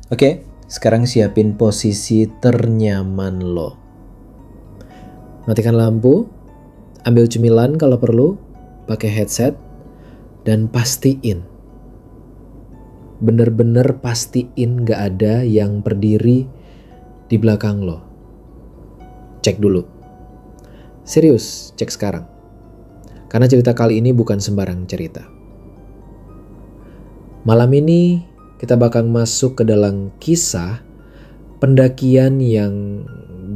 Oke, sekarang siapin posisi ternyaman lo. Matikan lampu, ambil cemilan kalau perlu, pakai headset, dan pastiin. Bener-bener pastiin gak ada yang berdiri di belakang lo. Cek dulu. Serius, cek sekarang. Karena cerita kali ini bukan sembarang cerita. Malam ini kita bakal masuk ke dalam kisah pendakian yang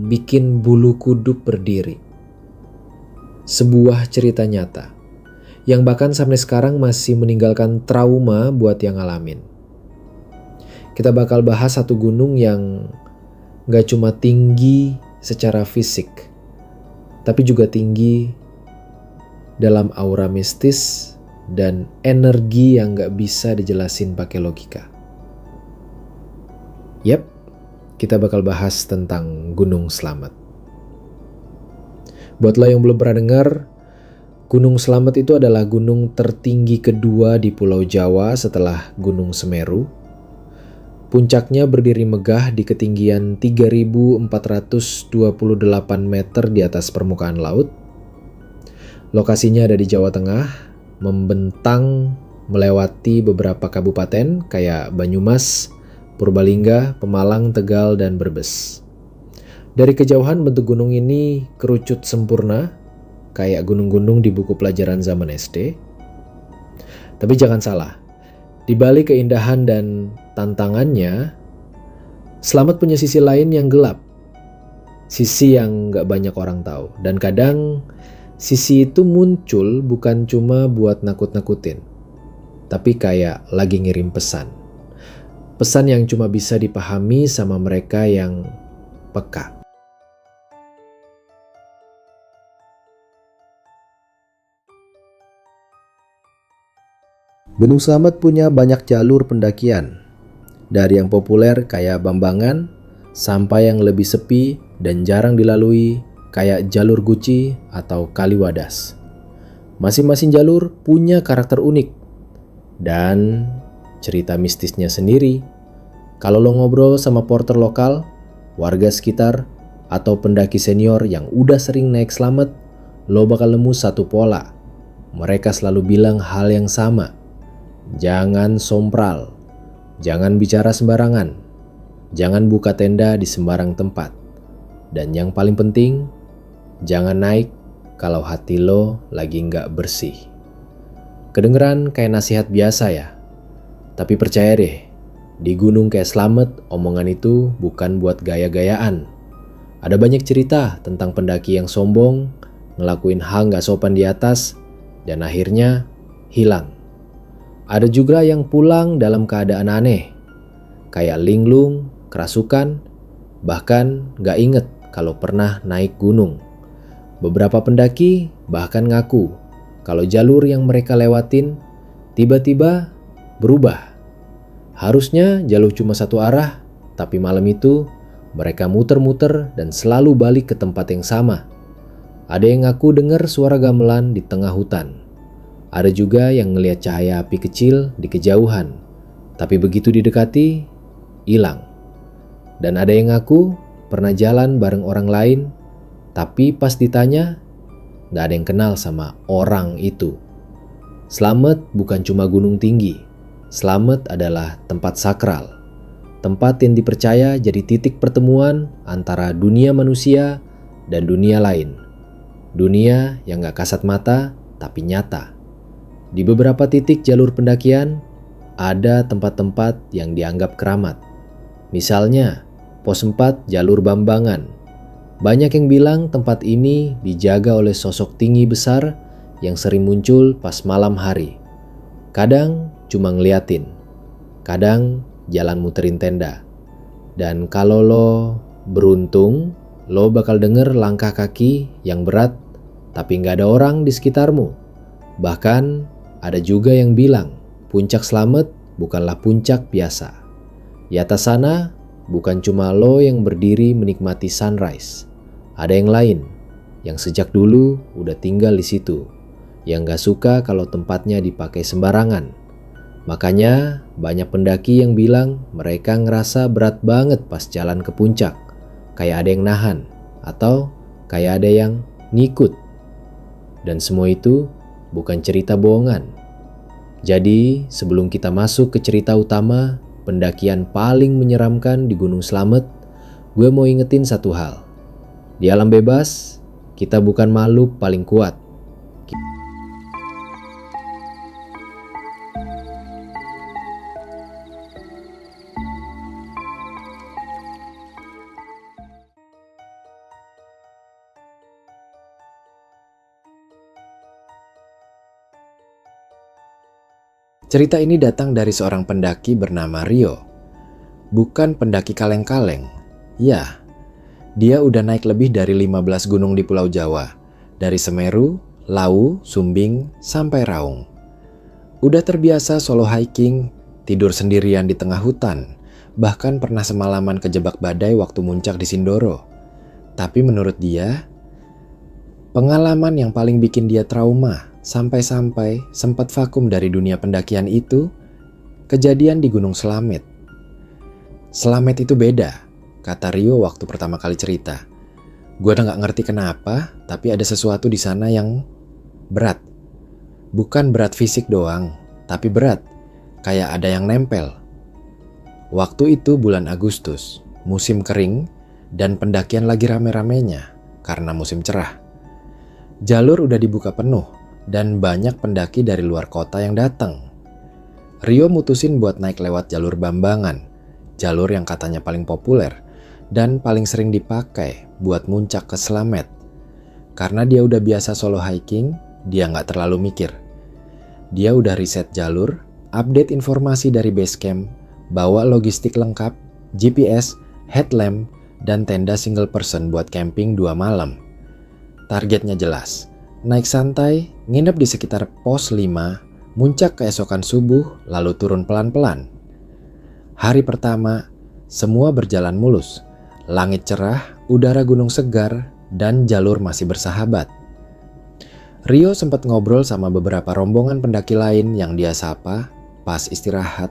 bikin bulu kuduk berdiri. Sebuah cerita nyata yang bahkan sampai sekarang masih meninggalkan trauma buat yang ngalamin. Kita bakal bahas satu gunung yang gak cuma tinggi secara fisik, tapi juga tinggi dalam aura mistis dan energi yang gak bisa dijelasin pakai logika. Yap, kita bakal bahas tentang Gunung Slamet. Buat lo yang belum pernah dengar, Gunung Slamet itu adalah gunung tertinggi kedua di Pulau Jawa setelah Gunung Semeru. Puncaknya berdiri megah di ketinggian 3.428 meter di atas permukaan laut. Lokasinya ada di Jawa Tengah, membentang melewati beberapa kabupaten kayak Banyumas, Purbalingga, Pemalang, Tegal, dan Brebes. Dari kejauhan bentuk gunung ini kerucut sempurna, kayak gunung-gunung di buku pelajaran zaman SD. Tapi jangan salah, di balik keindahan dan tantangannya, Slamet punya sisi lain yang gelap. Sisi yang gak banyak orang tahu. Dan kadang sisi itu muncul bukan cuma buat nakut-nakutin, tapi kayak lagi ngirim pesan. Pesan yang cuma bisa dipahami sama mereka yang peka. Gunung Slamet punya banyak jalur pendakian. Dari yang populer kayak Bambangan, sampai yang lebih sepi dan jarang dilalui kayak jalur Guci atau Kaliwadas. Masing-masing jalur punya karakter unik dan cerita mistisnya sendiri. Kalau lo ngobrol sama porter lokal, warga sekitar, atau pendaki senior yang udah sering naik Slamet, lo bakal nemu satu pola. Mereka selalu bilang hal yang sama. Jangan sompral, jangan bicara sembarangan, jangan buka tenda di sembarang tempat. Dan yang paling penting, jangan naik kalau hati lo lagi nggak bersih. Kedengeran kayak nasihat biasa ya, tapi percaya deh, di gunung kayak Slamet, omongan itu bukan buat gaya-gayaan. Ada banyak cerita tentang pendaki yang sombong, ngelakuin hal gak sopan di atas, dan akhirnya hilang. Ada juga yang pulang dalam keadaan aneh, kayak linglung, kerasukan, bahkan gak inget kalau pernah naik gunung. Beberapa pendaki bahkan ngaku kalau jalur yang mereka lewatin tiba-tiba berubah. Harusnya jalur cuma satu arah, tapi malam itu mereka muter-muter dan selalu balik ke tempat yang sama. Ada yang ngaku dengar suara gamelan di tengah hutan. Ada juga yang ngelihat cahaya api kecil di kejauhan, tapi begitu didekati, hilang. Dan ada yang ngaku pernah jalan bareng orang lain, tapi pas ditanya, gak ada yang kenal sama orang itu. Slamet bukan cuma gunung tinggi. Slamet adalah tempat sakral, tempat yang dipercaya jadi titik pertemuan antara dunia manusia dan dunia lain. Dunia yang gak kasat mata tapi nyata. Di beberapa titik jalur pendakian, ada tempat-tempat yang dianggap keramat. Misalnya, pos 4 jalur Bambangan. Banyak yang bilang tempat ini dijaga oleh sosok tinggi besar yang sering muncul pas malam hari. Kadang cuma ngeliatin, kadang jalan muterin tenda. Dan kalau lo beruntung, lo bakal denger langkah kaki yang berat tapi gak ada orang di sekitarmu. Bahkan ada juga yang bilang puncak Slamet bukanlah puncak biasa. Di atas sana bukan cuma lo yang berdiri menikmati sunrise. Ada yang lain yang sejak dulu udah tinggal di situ, yang gak suka kalau tempatnya dipakai sembarangan. Makanya banyak pendaki yang bilang mereka ngerasa berat banget pas jalan ke puncak. Kayak ada yang nahan atau kayak ada yang ngikut. Dan semua itu bukan cerita bohongan. Jadi sebelum kita masuk ke cerita utama, pendakian paling menyeramkan di Gunung Slamet, gue mau ingetin satu hal. Di alam bebas, kita bukan makhluk paling kuat. Cerita ini datang dari seorang pendaki bernama Rio. Bukan pendaki kaleng-kaleng. Ya, dia udah naik lebih dari 15 gunung di Pulau Jawa. Dari Semeru, Lau, Sumbing, sampai Raung. Udah terbiasa solo hiking, tidur sendirian di tengah hutan. Bahkan pernah semalaman kejebak badai waktu muncak di Sindoro. Tapi menurut dia, pengalaman yang paling bikin dia trauma sampai-sampai sempat vakum dari dunia pendakian itu kejadian di Gunung Slamet. Slamet itu beda, kata Rio waktu pertama kali cerita. Gue udah gak ngerti kenapa, tapi ada sesuatu di sana yang berat. Bukan berat fisik doang, tapi berat, kayak ada yang nempel. Waktu itu bulan Agustus, musim kering, dan pendakian lagi rame-ramenya karena musim cerah. Jalur udah dibuka penuh, dan banyak pendaki dari luar kota yang datang. Rio mutusin buat naik lewat jalur Bambangan, jalur yang katanya paling populer dan paling sering dipakai buat muncak ke Slamet. Karena dia udah biasa solo hiking, dia gak terlalu mikir. Dia udah riset jalur, update informasi dari base camp, bawa logistik lengkap, GPS, headlamp, dan tenda single person buat camping 2 malam. Targetnya jelas. Naik santai, nginep di sekitar pos 5, muncak keesokan subuh, lalu turun pelan-pelan. Hari pertama, semua berjalan mulus. Langit cerah, udara gunung segar, dan jalur masih bersahabat. Rio sempat ngobrol sama beberapa rombongan pendaki lain yang dia sapa pas istirahat.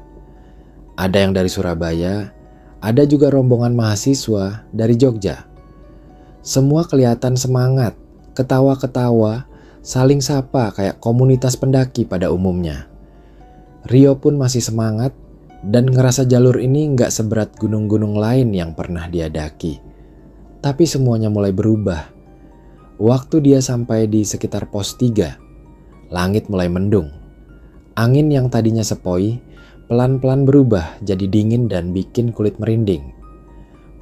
Ada yang dari Surabaya, ada juga rombongan mahasiswa dari Jogja. Semua kelihatan semangat, ketawa-ketawa, saling sapa kayak komunitas pendaki pada umumnya. Rio pun masih semangat dan ngerasa jalur ini nggak seberat gunung-gunung lain yang pernah dia daki. Tapi semuanya mulai berubah. Waktu dia sampai di sekitar pos 3, langit mulai mendung. Angin yang tadinya sepoi, pelan-pelan berubah jadi dingin dan bikin kulit merinding.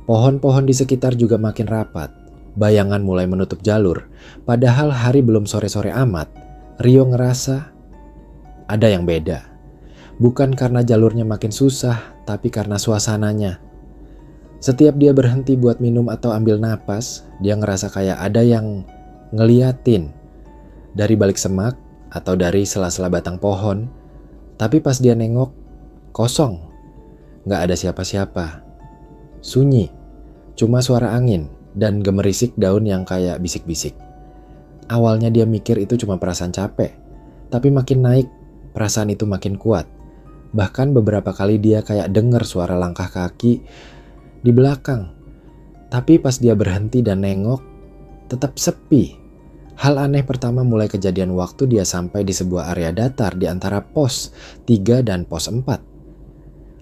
Pohon-pohon di sekitar juga makin rapat. Bayangan mulai menutup jalur, padahal hari belum sore-sore amat. Rio ngerasa ada yang beda. Bukan karena jalurnya makin susah, tapi karena suasananya. Setiap dia berhenti buat minum atau ambil napas, dia ngerasa kayak ada yang ngeliatin. Dari balik semak atau dari sela-sela batang pohon. Tapi pas dia nengok, kosong. Gak ada siapa-siapa. Sunyi, cuma suara angin dan gemerisik daun yang kayak bisik-bisik. Awalnya dia mikir itu cuma perasaan capek, tapi makin naik, perasaan itu makin kuat. Bahkan beberapa kali dia kayak denger suara langkah kaki di belakang. Tapi pas dia berhenti dan nengok, tetap sepi. Hal aneh pertama mulai kejadian waktu dia sampai di sebuah area datar di antara pos 3 dan pos 4.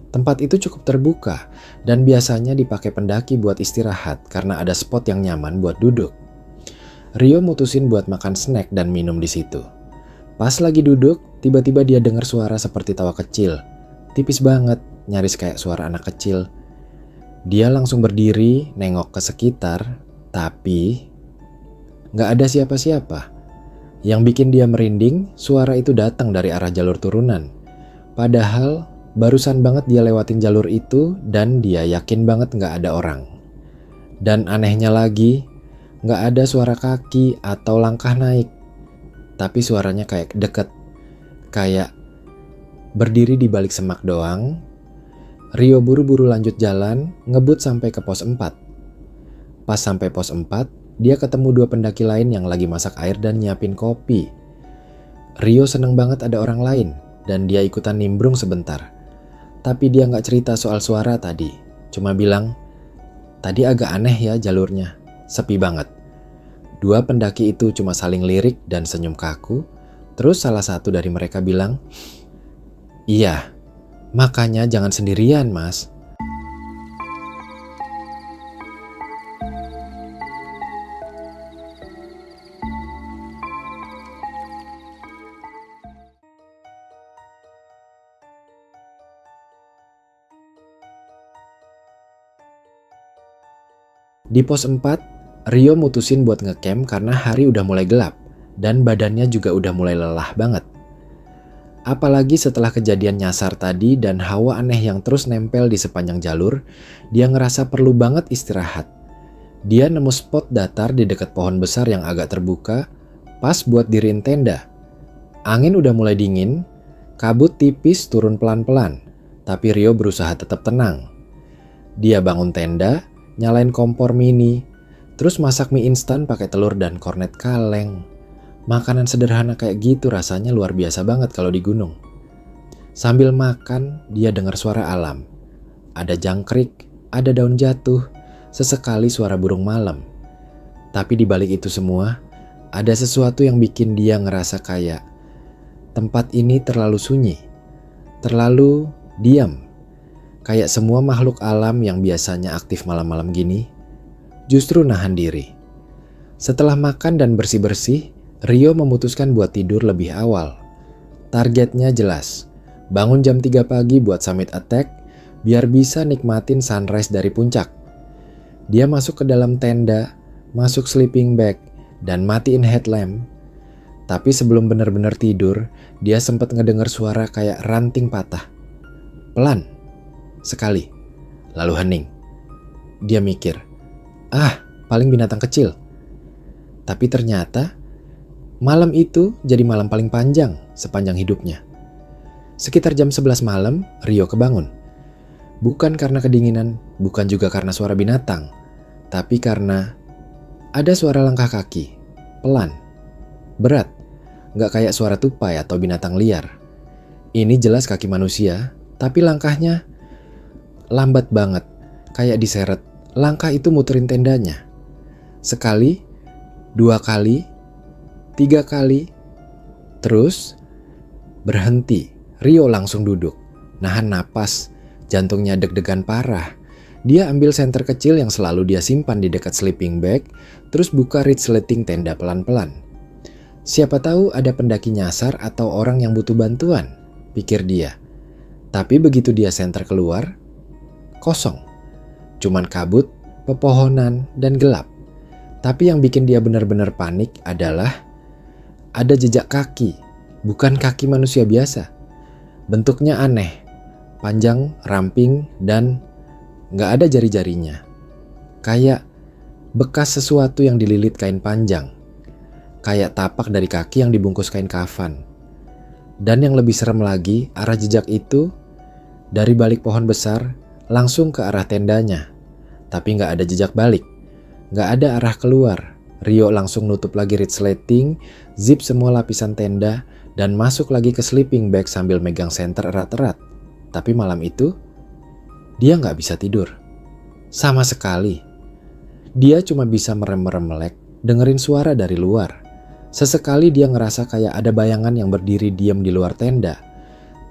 Tempat itu cukup terbuka dan biasanya dipakai pendaki buat istirahat karena ada spot yang nyaman buat duduk. Rio mutusin buat makan snack dan minum di situ. Pas lagi duduk, tiba-tiba dia dengar suara seperti tawa kecil. Tipis banget, nyaris kayak suara anak kecil. Dia langsung berdiri, nengok ke sekitar, tapi gak ada siapa-siapa. Yang bikin dia merinding, suara itu datang dari arah jalur turunan. Padahal barusan banget dia lewatin jalur itu dan dia yakin banget gak ada orang. Dan anehnya lagi, gak ada suara kaki atau langkah naik. Tapi suaranya kayak deket. Kayak berdiri di balik semak doang. Rio buru-buru lanjut jalan, ngebut sampai ke pos 4. Pas sampai pos 4, dia ketemu 2 pendaki lain yang lagi masak air dan nyiapin kopi. Rio seneng banget ada orang lain. dan dia ikutan nimbrung sebentar. Tapi dia nggak cerita soal suara tadi, cuma bilang, tadi agak aneh ya jalurnya, sepi banget. Dua pendaki itu cuma saling lirik dan senyum kaku, terus salah satu dari mereka bilang, iya, makanya jangan sendirian mas. Di pos 4, Rio mutusin buat ngecamp karena hari udah mulai gelap dan badannya juga udah mulai lelah banget. Apalagi setelah kejadian nyasar tadi dan hawa aneh yang terus nempel di sepanjang jalur, dia ngerasa perlu banget istirahat. Dia nemu spot datar di dekat pohon besar yang agak terbuka, pas buat diriin tenda. Angin udah mulai dingin, kabut tipis turun pelan-pelan, tapi Rio berusaha tetap tenang. Dia bangun tenda, nyalain kompor mini, terus masak mie instan pakai telur dan kornet kaleng. Makanan sederhana kayak gitu rasanya luar biasa banget kalau di gunung. Sambil makan, dia dengar suara alam. Ada jangkrik, ada daun jatuh, sesekali suara burung malam. Tapi di balik itu semua, ada sesuatu yang bikin dia ngerasa kayak tempat ini terlalu sunyi, terlalu diam. Kayak semua makhluk alam yang biasanya aktif malam-malam gini, justru nahan diri. Setelah makan dan bersih-bersih, Rio memutuskan buat tidur lebih awal. Targetnya jelas, bangun jam 3 pagi buat summit attack, biar bisa nikmatin sunrise dari puncak. Dia masuk ke dalam tenda, masuk sleeping bag, dan matiin headlamp. Tapi sebelum benar-benar tidur, dia sempat ngedengar suara kayak ranting patah. Pelan, sekali, lalu hening. Dia mikir, paling binatang kecil. Tapi ternyata malam itu jadi malam paling panjang sepanjang hidupnya. Sekitar jam 11 malam, Rio kebangun. Bukan karena kedinginan, bukan juga karena suara binatang, tapi karena ada suara langkah kaki, pelan, berat, gak kayak suara tupai atau binatang liar. Ini jelas kaki manusia, tapi langkahnya lambat banget, kayak diseret. Langkah itu muterin tendanya. Sekali, 2 kali, 3 kali, terus berhenti. Rio langsung duduk, nahan napas, jantungnya deg-degan parah. Dia ambil senter kecil yang selalu dia simpan di dekat sleeping bag, terus buka resleting tenda pelan-pelan. Siapa tahu ada pendaki nyasar atau orang yang butuh bantuan, pikir dia. Tapi begitu dia senter keluar, kosong. Cuman kabut, pepohonan, dan gelap. Tapi yang bikin dia benar-benar panik adalah ada jejak kaki, bukan kaki manusia biasa. Bentuknya aneh, panjang, ramping, dan gak ada jari-jarinya. Kayak bekas sesuatu yang dililit kain panjang. Kayak tapak dari kaki yang dibungkus kain kafan. Dan yang lebih serem lagi, arah jejak itu dari balik pohon besar langsung ke arah tendanya. Tapi gak ada jejak balik, gak ada arah keluar. Rio langsung nutup lagi resleting, zip semua lapisan tenda, dan masuk lagi ke sleeping bag sambil megang senter erat-erat. Tapi malam itu, dia gak bisa tidur. Sama sekali. Dia cuma bisa merem-merem melek, dengerin suara dari luar. Sesekali dia ngerasa kayak ada bayangan yang berdiri diam di luar tenda.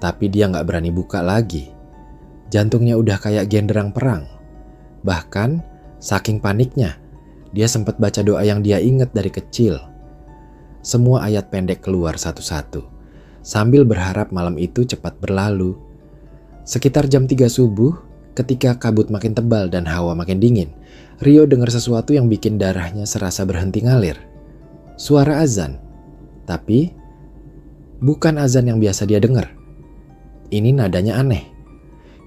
Tapi dia gak berani buka lagi. Jantungnya udah kayak genderang perang. Bahkan, saking paniknya, dia sempat baca doa yang dia ingat dari kecil. Semua ayat pendek keluar satu-satu, sambil berharap malam itu cepat berlalu. Sekitar jam 3 subuh, ketika kabut makin tebal dan hawa makin dingin, Rio dengar sesuatu yang bikin darahnya serasa berhenti ngalir. Suara azan. Tapi, bukan azan yang biasa dia dengar. Ini nadanya aneh.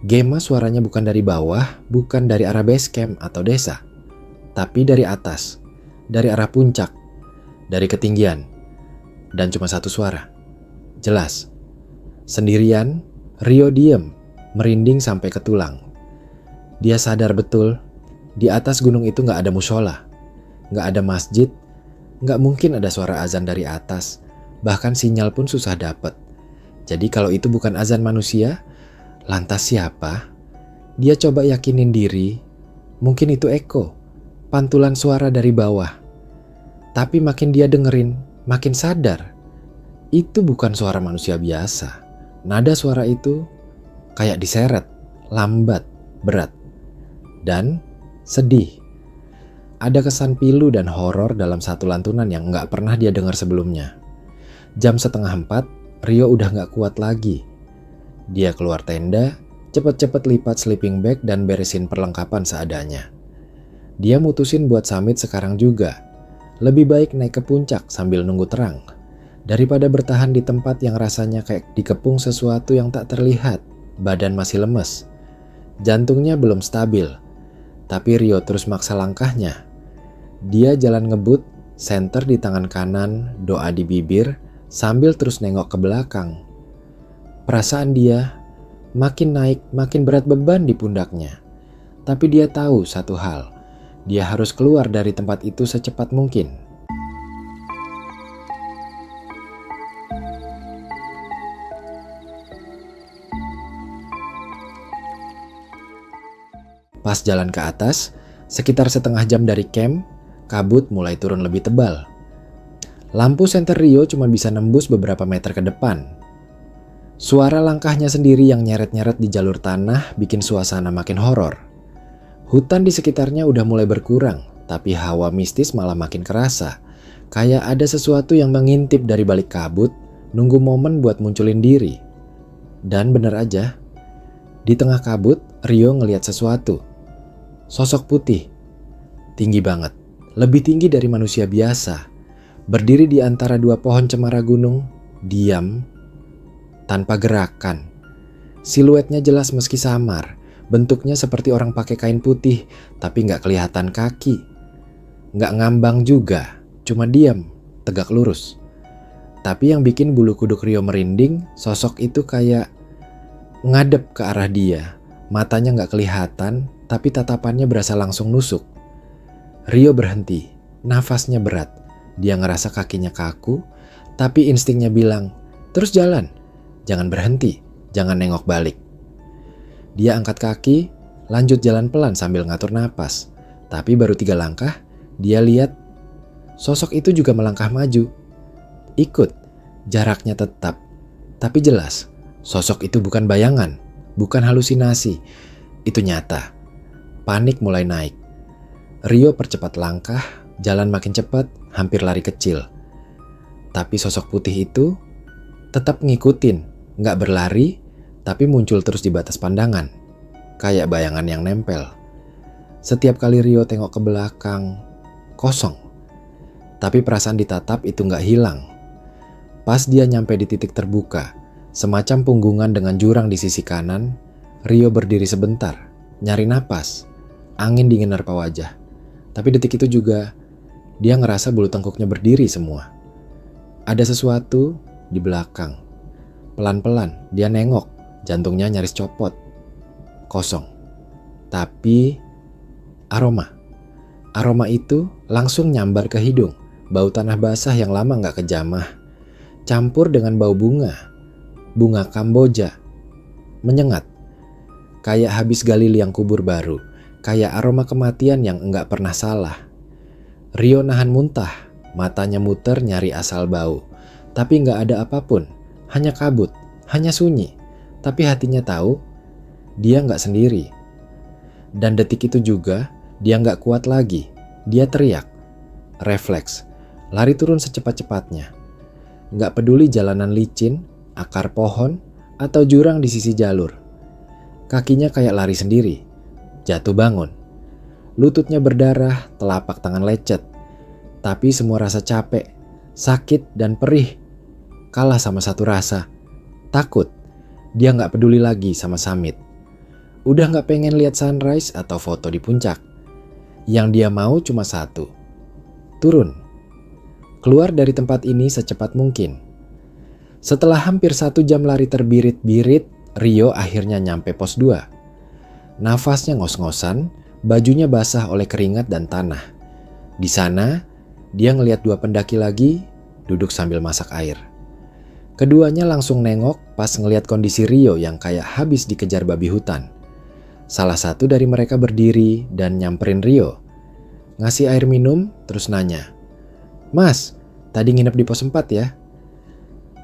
Gema suaranya bukan dari bawah, bukan dari arah base camp atau desa. Tapi dari atas, dari arah puncak, dari ketinggian, dan cuma satu suara. Jelas. Sendirian, Rio diem, merinding sampai ke tulang. Dia sadar betul, di atas gunung itu gak ada mushola, gak ada masjid, gak mungkin ada suara azan dari atas, bahkan sinyal pun susah dapet. Jadi kalau itu bukan azan manusia, lantas siapa? Dia coba yakinin diri, mungkin itu Eko, pantulan suara dari bawah. Tapi makin dia dengerin, makin sadar, itu bukan suara manusia biasa. Nada suara itu kayak diseret, lambat, berat, dan sedih. Ada kesan pilu dan horor dalam satu lantunan yang gak pernah dia dengar sebelumnya. Jam 3:30, Rio udah gak kuat lagi. Dia keluar tenda, cepet-cepet lipat sleeping bag dan beresin perlengkapan seadanya. Dia mutusin buat summit sekarang juga. Lebih baik naik ke puncak sambil nunggu terang, daripada bertahan di tempat yang rasanya kayak dikepung sesuatu yang tak terlihat. Badan masih lemes, jantungnya belum stabil, tapi Rio terus maksa langkahnya. Dia jalan ngebut, senter di tangan kanan, doa di bibir, sambil terus nengok ke belakang. Perasaan dia makin naik, makin berat beban di pundaknya. Tapi dia tahu satu hal, dia harus keluar dari tempat itu secepat mungkin. Pas jalan ke atas, sekitar setengah jam dari camp, kabut mulai turun lebih tebal. Lampu senter Rio cuma bisa nembus beberapa meter ke depan. Suara langkahnya sendiri yang nyeret-nyeret di jalur tanah bikin suasana makin horor. Hutan di sekitarnya udah mulai berkurang, tapi hawa mistis malah makin kerasa. Kayak ada sesuatu yang mengintip dari balik kabut, nunggu momen buat munculin diri. Dan bener aja, di tengah kabut, Rio ngeliat sesuatu. Sosok putih, tinggi banget, lebih tinggi dari manusia biasa. Berdiri di antara dua pohon cemara gunung, diam, tanpa gerakan. Siluetnya jelas meski samar. Bentuknya seperti orang pakai kain putih, tapi nggak kelihatan kaki. Nggak ngambang juga, cuma diam, tegak lurus. Tapi yang bikin bulu kuduk Rio merinding, sosok itu kayak ngadep ke arah dia. Matanya nggak kelihatan, tapi tatapannya berasa langsung nusuk. Rio berhenti, nafasnya berat. Dia ngerasa kakinya kaku, tapi instingnya bilang, terus jalan, jangan berhenti, jangan nengok balik. Dia angkat kaki, lanjut jalan pelan sambil ngatur napas. Tapi baru 3 langkah, dia lihat sosok itu juga melangkah maju. Ikut, jaraknya tetap. Tapi jelas, sosok itu bukan bayangan, bukan halusinasi. Itu nyata. Panik mulai naik. Rio percepat langkah, jalan makin cepat, hampir lari kecil. Tapi sosok putih itu tetap ngikutin, gak berlari, tapi muncul terus di batas pandangan, kayak bayangan yang nempel. Setiap kali Rio tengok ke belakang, kosong. Tapi perasaan ditatap itu gak hilang. Pas dia nyampe di titik terbuka, semacam punggungan dengan jurang di sisi kanan, Rio berdiri sebentar, nyari napas. Angin dingin nerpa wajah. Tapi detik itu juga, dia ngerasa bulu tengkuknya berdiri semua. Ada sesuatu di belakang. Pelan-pelan dia nengok. Jantungnya nyaris copot. Kosong. Tapi aroma itu langsung nyambar ke hidung. Bau tanah basah yang lama gak kejamah, campur dengan bau bunga Kamboja. Menyengat, kayak habis gali liang kubur baru, kayak aroma kematian yang enggak pernah salah. Rio nahan muntah, matanya muter nyari asal bau. Tapi gak ada apapun, hanya kabut, hanya sunyi. Tapi hatinya tahu, dia gak sendiri. Dan detik itu juga, dia gak kuat lagi. Dia teriak. Refleks, lari turun secepat-cepatnya. Gak peduli jalanan licin, akar pohon, atau jurang di sisi jalur. Kakinya kayak lari sendiri. Jatuh bangun. Lututnya berdarah, telapak tangan lecet. Tapi semua rasa capek, sakit, dan perih kalah sama satu rasa. Takut. Dia gak peduli lagi sama summit. Udah gak pengen lihat sunrise atau foto di puncak. Yang dia mau cuma satu. Turun. Keluar dari tempat ini secepat mungkin. Setelah hampir 1 jam lari terbirit-birit, Rio akhirnya nyampe pos 2. Nafasnya ngos-ngosan, bajunya basah oleh keringat dan tanah. Di sana, dia ngelihat 2 pendaki lagi duduk sambil masak air. Keduanya langsung nengok pas ngeliat kondisi Rio yang kayak habis dikejar babi hutan. Salah satu dari mereka berdiri dan nyamperin Rio. Ngasih air minum terus nanya, "Mas, tadi nginep di pos 4 ya?"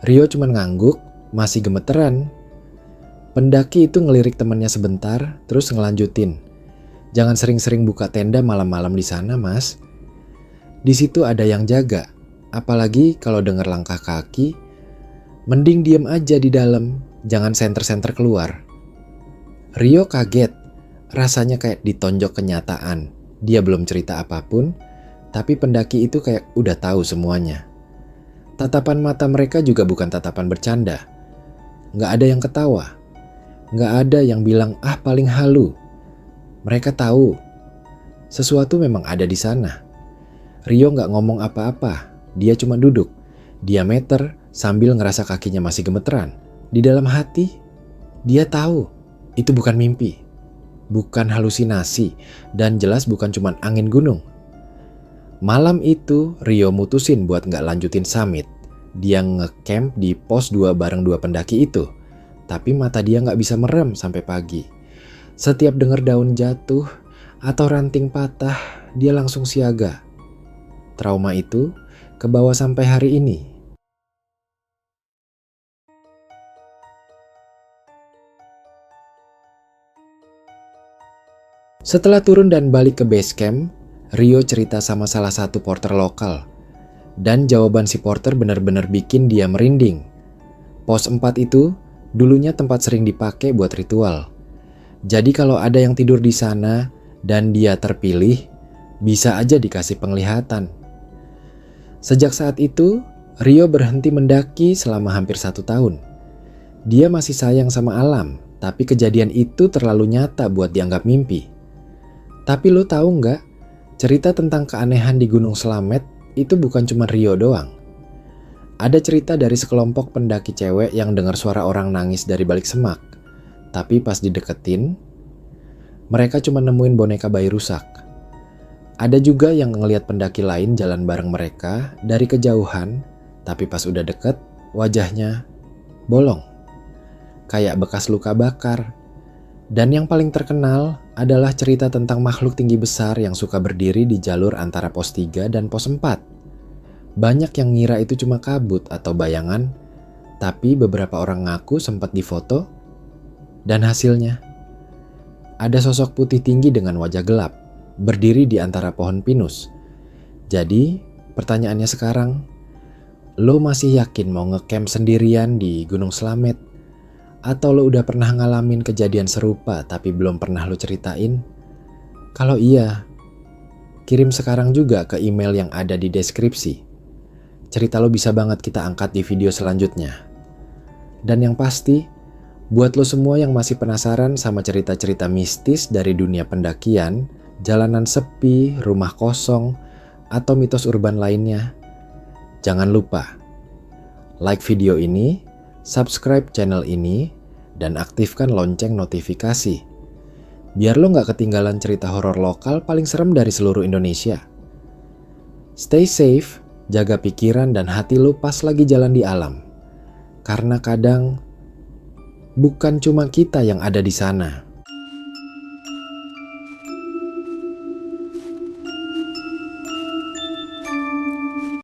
Rio cuman ngangguk, masih gemeteran. Pendaki itu ngelirik temannya sebentar terus ngelanjutin, "Jangan sering-sering buka tenda malam-malam di sana, Mas. Di situ ada yang jaga, apalagi kalau dengar langkah kaki. Mending diem aja di dalam, jangan senter-senter keluar." Rio kaget, rasanya kayak ditonjok kenyataan. Dia belum cerita apapun, tapi pendaki itu kayak udah tahu semuanya. Tatapan mata mereka juga bukan tatapan bercanda. Nggak ada yang ketawa, nggak ada yang bilang paling halu. Mereka tahu, sesuatu memang ada di sana. Rio nggak ngomong apa-apa, dia cuma duduk, diameter sambil ngerasa kakinya masih gemeteran. Di dalam hati, dia tahu itu bukan mimpi, bukan halusinasi, dan jelas bukan cuma angin gunung. Malam itu, Rio mutusin buat nggak lanjutin summit. Dia ngecamp di pos 2 bareng 2 pendaki itu. Tapi mata dia nggak bisa merem sampai pagi. Setiap denger daun jatuh atau ranting patah, dia langsung siaga. Trauma itu kebawa sampai hari ini. Setelah turun dan balik ke base camp, Rio cerita sama salah satu porter lokal. Dan jawaban si porter benar-benar bikin dia merinding. Pos 4 itu dulunya tempat sering dipakai buat ritual. Jadi kalau ada yang tidur di sana dan dia terpilih, bisa aja dikasih penglihatan. Sejak saat itu, Rio berhenti mendaki selama hampir 1 tahun. Dia masih sayang sama alam, tapi kejadian itu terlalu nyata buat dianggap mimpi. Tapi lo tahu nggak, cerita tentang keanehan di Gunung Slamet itu bukan cuma Rio doang. Ada cerita dari sekelompok pendaki cewek yang dengar suara orang nangis dari balik semak. Tapi pas dideketin, mereka cuma nemuin boneka bayi rusak. Ada juga yang ngelihat pendaki lain jalan bareng mereka dari kejauhan, tapi pas udah deket, wajahnya bolong. Kayak bekas luka bakar. Dan yang paling terkenal adalah cerita tentang makhluk tinggi besar yang suka berdiri di jalur antara pos 3 dan pos 4. Banyak yang ngira itu cuma kabut atau bayangan, tapi beberapa orang ngaku sempat difoto, dan hasilnya ada sosok putih tinggi dengan wajah gelap, berdiri di antara pohon pinus. Jadi, pertanyaannya sekarang, lo masih yakin mau ngecamp sendirian di Gunung Slamet? Atau lo udah pernah ngalamin kejadian serupa tapi belum pernah lo ceritain? Kalau iya, kirim sekarang juga ke email yang ada di deskripsi. Cerita lo bisa banget kita angkat di video selanjutnya. Dan yang pasti, buat lo semua yang masih penasaran sama cerita-cerita mistis dari dunia pendakian, jalanan sepi, rumah kosong, atau mitos urban lainnya, jangan lupa like video ini, subscribe channel ini, dan aktifkan lonceng notifikasi. Biar lo gak ketinggalan cerita horor lokal paling serem dari seluruh Indonesia. Stay safe, jaga pikiran dan hati lo pas lagi jalan di alam. Karena kadang bukan cuma kita yang ada di sana.